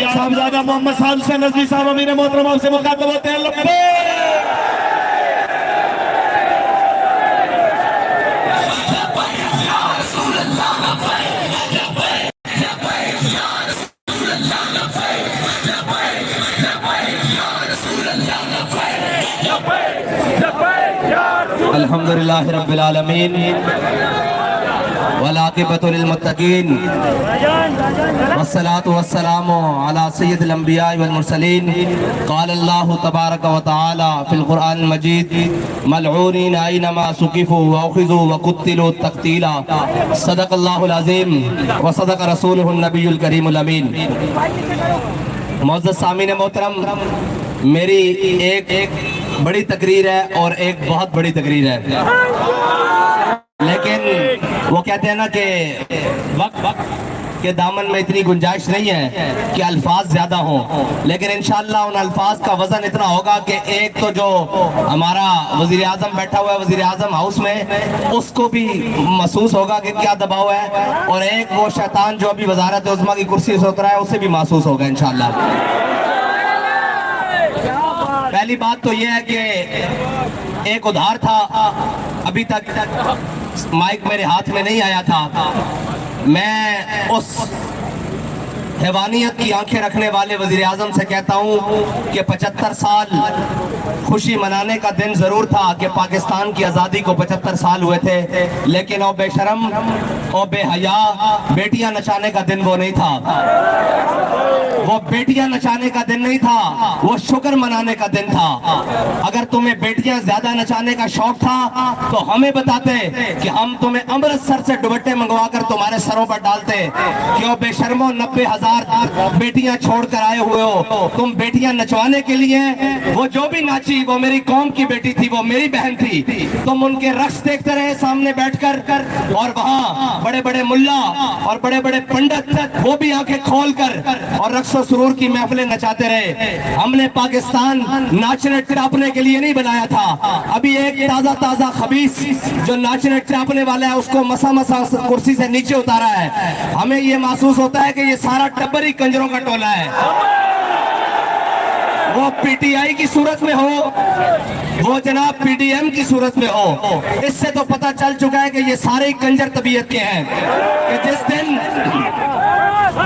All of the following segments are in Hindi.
साहबजादा मोहम्मद साद हुसैन नजवी साहब अमीर मोहतरम से मुखातब होते हैं। अल्हम्दुलिल्लाह रब्बिल आलमीन वल आक़िबतु लिल मुत्तक़ीन वस्सलातु वस्सलामु अला सय्यिदिल अंबिया वल मुरसलीन क़ाल अल्लाहु तबारक व तआला फ़िल क़ुरआनिल मजीद मलऊनीन ऐनमा सुक़िफ़ू व उख़िज़ू व क़ुत्तिलू तक़तीला सदक़ल्लाहुल अज़ीम व सदक़ रसूलुहुन नबियुल करीमुल अमीन। मुअज़्ज़ज़ सामीन मोहतरम, मेरी एक बड़ी तकरीर है और एक बहुत बड़ी तकरीर है, लेकिन वो कहते हैं ना कि वक्त के दामन में इतनी गुंजाइश नहीं है कि अल्फाज ज्यादा हों, लेकिन इंशाअल्लाह उन अल्फाज का वजन इतना होगा कि एक तो जो हमारा वजीर आजम बैठा हुआ है वजीर आजम हाउस में, उसको भी महसूस होगा कि क्या दबाव है, और एक वो शैतान जो अभी वजारत उज़्मा की कुर्सी से उतरा है उसे भी महसूस होगा इंशाअल्लाह। पहली बात तो यह है कि एक उधार था, अभी तक माइक मेरे हाथ में नहीं आया था। मैं उस हैवानियत की आंखें रखने वाले वजीर आजम से कहता हूँ कि 75 साल खुशी मनाने का दिन जरूर था कि पाकिस्तान की आज़ादी को 75 साल हुए थे, लेकिन ओ बेशरम ओ बेहया बेटियां नचाने का दिन वो नहीं था। वो बेटियां नचाने का दिन नहीं था, वो शुक्र मनाने का दिन था। अगर तुम्हें बेटियां ज्यादा नचाने का शौक था तो हमें बताते कि हम तुम्हें अमृतसर से दुपट्टे मंगवा कर तुम्हारे सरों पर डालते। क्यों बेशर्मो 90,000 बेटियां छोड़कर आए हुए हो, तुम बेटियां नचवाने के लिए। वो जो भी नाची वो मेरी कौम की बेटी थी, वो मेरी बहन थी। तुम उनके रक्स देखते रहे सामने बैठकर, और वहाँ बड़े बड़े मुल्ला और बड़े बड़े पंडित वो भी आंखें खोलकर और रक्स सुरूर की महफिलें नचाते रहे। हमने पाकिस्तान नाचने ट्रापने के लिए नहीं बनाया था। अभी एक ताजा ताजा खबीस जो नाचने ट्रापने वाला है उसको मसा मसा कुर्सी से नीचे उतारा है। हमें ये महसूस होता है कि ये सारा टब्बर ही कंजरों का टोला है। वो पीटीआई की सूरत में हो, वो जनाब पीडीएम की सूरत में हो, इससे तो पता चल चुका है कि ये सारे कंजर तबीयत के हैं। कि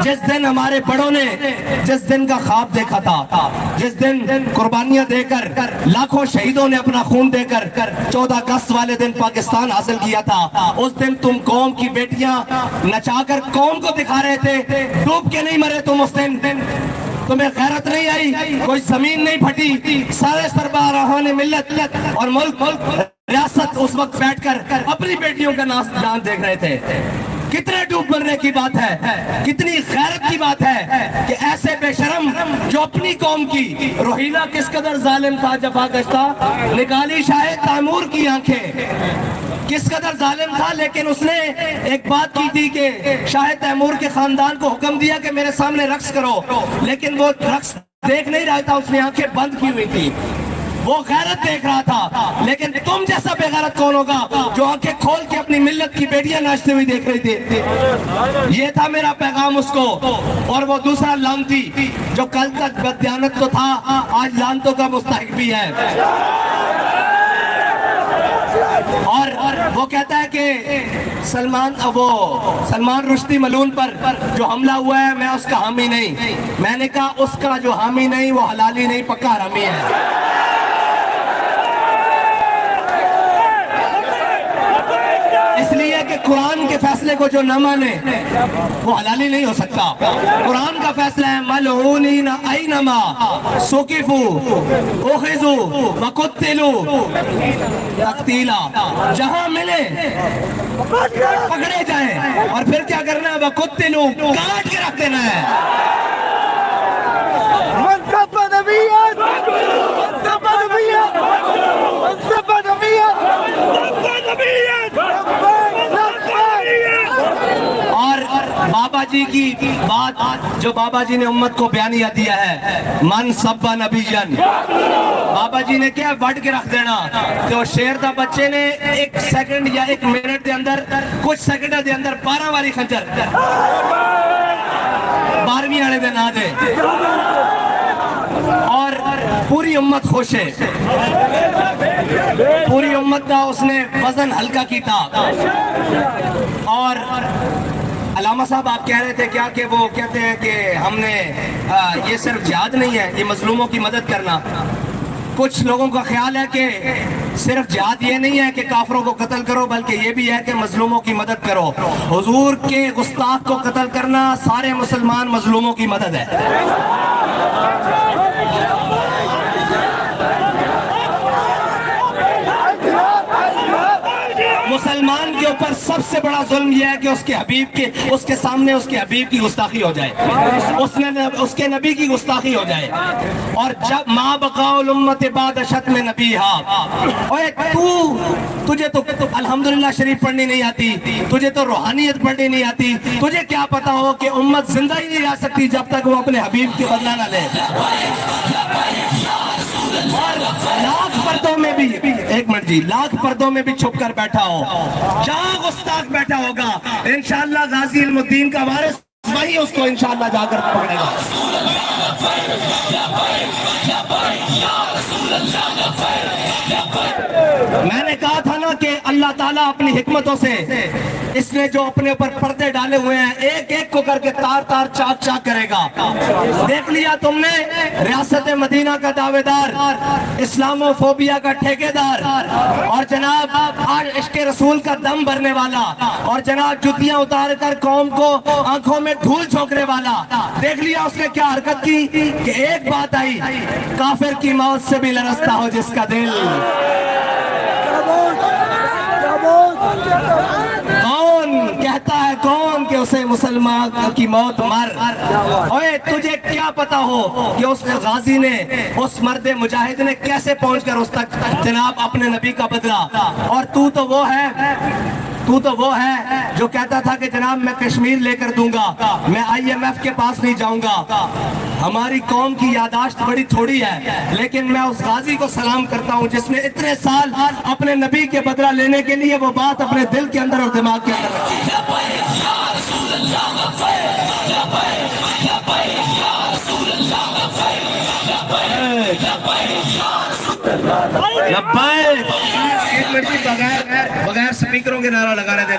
जिस दिन हमारे बड़ों ने जिस दिन का ख्वाब देखा था, जिस दिन कुर्बानियां देकर लाखों शहीदों ने अपना खून देकर 14 अगस्त वाले दिन पाकिस्तान हासिल किया था, उस दिन तुम कौम की बेटियां नचाकर कौम को दिखा रहे थे। डूब के नहीं मरे तुम उस दिन। तुम्हें गैरत नहीं आई, कोई जमीन नहीं फटी। सारे सरबराहान मिल्लत और मुल्क रियासत उस वक्त बैठकर अपनी बेटियों का नाम देख रहे थे। कितने डूब मरने की बात है, कितनी गैरत की बात है कि ऐसे बेशरम जो अपनी कौम की रोहिला किस कदर जालिम था, जफाकश था। निकाली शाह तैमूर की आंखें, किस कदर जालिम था, लेकिन उसने एक बात की थी कि शाह तैमूर के खानदान को हुक्म दिया कि मेरे सामने रक्स करो, लेकिन वो रक्स देख नहीं रहा था, उसने आंखें बंद की हुई थी। वो गैरत देख रहा था। लेकिन तुम जैसा बेगैरत कौन होगा जो आंखें खोल के अपनी मिल्लत की बेटियां नाचते हुए देख रही थी। ये था मेरा पैगाम उसको। और वो दूसरा लानती जो कल तक बददियानत तो था, आज लानतों का मुस्तहिक भी है। और वो कहता है कि सलमान रुश्दी मलून पर जो हमला हुआ है मैं उसका हामी नहीं। मैंने कहा उसका जो हामी नहीं वो हलाली नहीं, पक्का हरामी है। इसलिए कि कुरान के फैसले को जो न माने वो हलाली नहीं हो सकता। कुरान का फैसला है मलऊनीन ऐनमा सुकिफू उखिजू व कुत्तिलू तक़तीला। जहां मिले पकड़े जाएं और फिर क्या करना है, व कुत्तिलू काट के रख देना है। बाबा जी की बात जो बाबा जी ने उम्मत को बयानिया दिया है, मन सब्बा नबीयन, बाबा जी ने क्या वट के रख देना। तो शेर दा बच्चे ने 1 सेकंड या 1 मिनट के अंदर, कुछ सेकंड के अंदर 12 वाली खंजर 12वीं वाले दिन आ जाए और पूरी उम्मत खुश है, पूरी उम्मत का उसने वजन हल्का किया। और अलामा साहब आप कह रहे थे क्या कि वो कहते हैं कि हमने ये सिर्फ जिहाद नहीं है, ये मजलूमों की मदद करना। कुछ लोगों का ख्याल है कि सिर्फ जिहाद ये नहीं है कि काफरों को कत्ल करो, बल्कि ये भी है कि मजलूमों की मदद करो। हुजूर के गुस्ताख को कत्ल करना सारे मुसलमान मजलूमों की मदद है। मुसलमान के ऊपर सबसे बड़ा जुल्म यह है कि उसके सामने उसके हबीब की गुस्ताखी हो जाए, उसके नबी की गुस्ताखी हो जाए। और जब माँ बकाउल उम्मत बाद शत्म नबी हा, तुझे तो अल्हम्दुलिल्लाह शरीफ पढ़नी नहीं आती, तुझे तो रूहानियत पढ़नी नहीं आती, तुझे क्या पता हो कि उम्मत जिंदा ही नहीं रह सकती जब तक वो अपने हबीब के बदला ना ले। और लाख पर्दों में भी, एक मिनट जी, लाख पर्दों में भी छुप कर बैठा हो, जहां गुस्ताख बैठा होगा, इंशाअल्लाह गाजी इल्मुद्दीन का वारिस वही उसको इंशाअल्लाह जाकर पकड़ेगा। मैंने कहा था ना कि अल्लाह ताला अपनी हिकमतों से इसने जो अपने ऊपर पर्दे डाले हुए हैं, एक एक को करके तार तार चाक चाक करेगा। देख लिया तुमने, रियासत मदीना का दावेदार, इस्लामोफोबिया का ठेकेदार, और जनाब आज इश्क रसूल का दम भरने वाला, और जनाब जुतियां उतार कर कौम को आंखों में धूल झोंकने वाला। देख लिया उसने क्या हरकत की कि एक बात आई, काफिर की मौत से भी लरसता हो जिसका दिल। कौन कहता है, कौन कि उसे मुसलमान की मौत मर। ओए तुझे क्या पता हो कि उस गाजी ने, उस मर्द मुजाहिद ने कैसे पहुंचकर उस तक जनाब अपने नबी का बदला। और तू तो वो है जो कहता था कि जनाब मैं कश्मीर लेकर दूंगा, मैं IMF के पास नहीं जाऊंगा। हमारी कौम की यादाश्त बड़ी थोड़ी है, लेकिन मैं उस गाजी को सलाम करता हूं जिसने इतने साल अपने नबी के बदला लेने के लिए वो बात अपने दिल के अंदर और दिमाग के अंदर रखी। एक मिनट की बगैर स्पीकरों के नारा लगा रहे थे।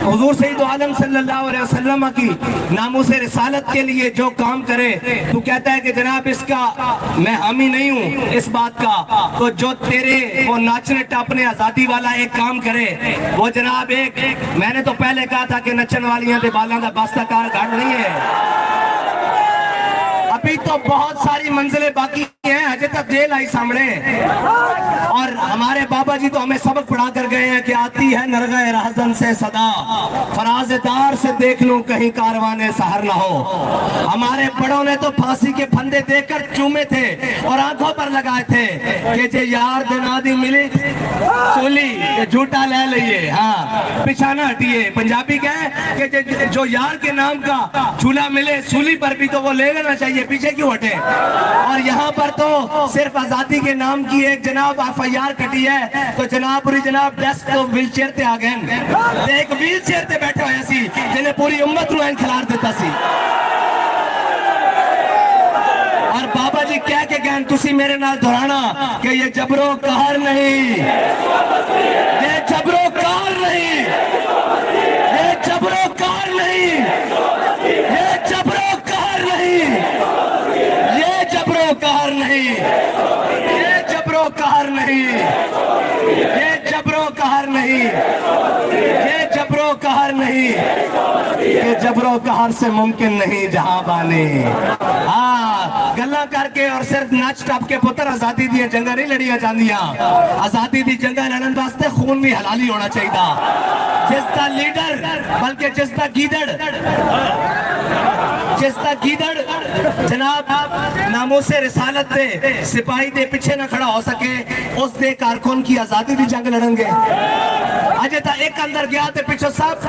हुजूर सैयद आलम सल्लल्लाहु अलैहि वसल्लम की नामूसे रिसालत के लिए जो काम करे, तू कहता है कि जनाब इसका मैं हामी नहीं हूँ इस बात का, तो जो तेरे वो नाचने टापने आजादी वाला एक काम करे, वो जनाब एक, मैंने तो पहले कहा था कि नचन वालियां दे बालां दा बास्ताकार घाट नहीं है। अभी तो बहुत सारी मंजिलें बाकी हैं, अजय तक जेल आई सामने। और हमारे बाबा जी तो हमें सबक पढ़ा कर गए हैं कि आती है नरग़े रहज़न से सदा, फराज़दार से देख लूं कहीं कारवाने सहर ना हो। हमारे बड़ों ने तो फांसी के फंदे देकर चूमे थे और आंखों पर लगाए थे कि जे यार दिना दी मिली सूली झूठा ले लिये, हाँ पिछाना हटिए। पंजाबी कहे कि जो यार के नाम का झूला मिले सूली पर भी तो वो ले लेना चाहिए, पीछे क्यों हटे। और यहाँ पर तो सिर्फ आजादी के नाम की एक जनाब FIR कटी है, तो जनाब पूरी जनाब डेस्क तो व्हील चेयर ते आ गए, एक व्हील चेयर ते बैठे हुए सी जिन्हें पूरी उम्मत नूं खिलार देता सी। और बाबा जी कह के गए तुसी मेरे नाल दोहराना कि ये जबरो कहर नहीं, ये जबरो कहर नहीं, ये जबरो कहर नहीं, ये जबरो कहर नहीं, ये जबरो कहर नहीं, ये जबरो कहर नहीं, ये जबरो कहर नहीं, ये जबरो कहर नहीं, ये जबरो कहर से मुमकिन नहीं जहां बाने। हाँ गल्ला करके और सिर्फ नच टप के पुत्र आजादी दी जंगा नहीं लड़िया जांदियां, आजादी दी जंगा लड़न वास्ते खून भी हलाली होना चाहिए। जिसका लीडर बल्कि जिसका गीदड़ जनाब नामोसे रिसालत दे सिपाही दे पीछे ना खड़ा हो सके उस दे कारकुन की आजादी दी जंग लड़ेंगे। अजे तो एक अंदर गया ते पिछो सब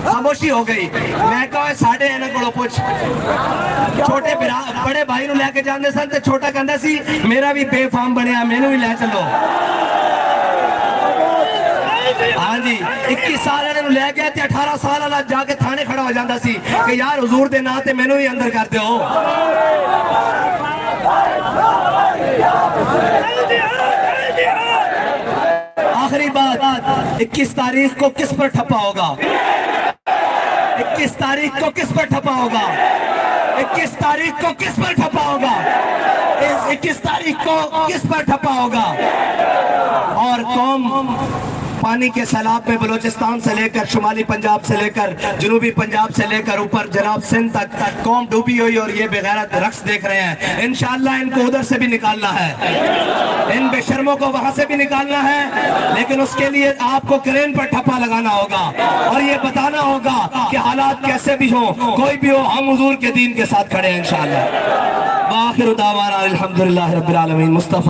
खामोशी हो गई। मैं कहा साढ़े इन्हां कोलों पुछ छोटे बड़े भाई नूं लैके जांदे सन ते छोटा कहंदा सी मेरा भी बेफाम बनया मैनू भी लै चलो। हाँ जी 21 साल वाले लै गया ते 18 साल वाला जाके थाने खड़ा हो जाता सी कि यार हुजूर दे नां ते मैनू ही अंदर कर दो। आखिरी बात 21 तारीख को किस पर ठप्पा होगा? 21 तारीख को किस पर ठप्पा होगा? 21 तारीख को किस पर ठप्पा होगा? इस 21 तारीख को किस पर ठप्पा होगा? और कौम पानी के सैलाब में बलूचिस्तान से लेकर शुमाली पंजाब से लेकर जनूबी पंजाब से लेकर ऊपर जनाब सिंध तक कौम डूबी हुई और ये बेगैरत रक्स देख रहे हैं। इंशाअल्लाह इनको उधर से भी निकालना है, इन बेशर्मों को वहां से भी निकालना है, लेकिन उसके लिए आपको क्रेन पर ठप्पा लगाना होगा और ये बताना होगा कि हालात कैसे भी हो कोई भी हो हम हुजूर के दीन के साथ खड़े हैं इंशाअल्लाह। वाखिर दावाना अल्हम्दुलिल्लाह रब्बिल आलमीन। मुस्तफा।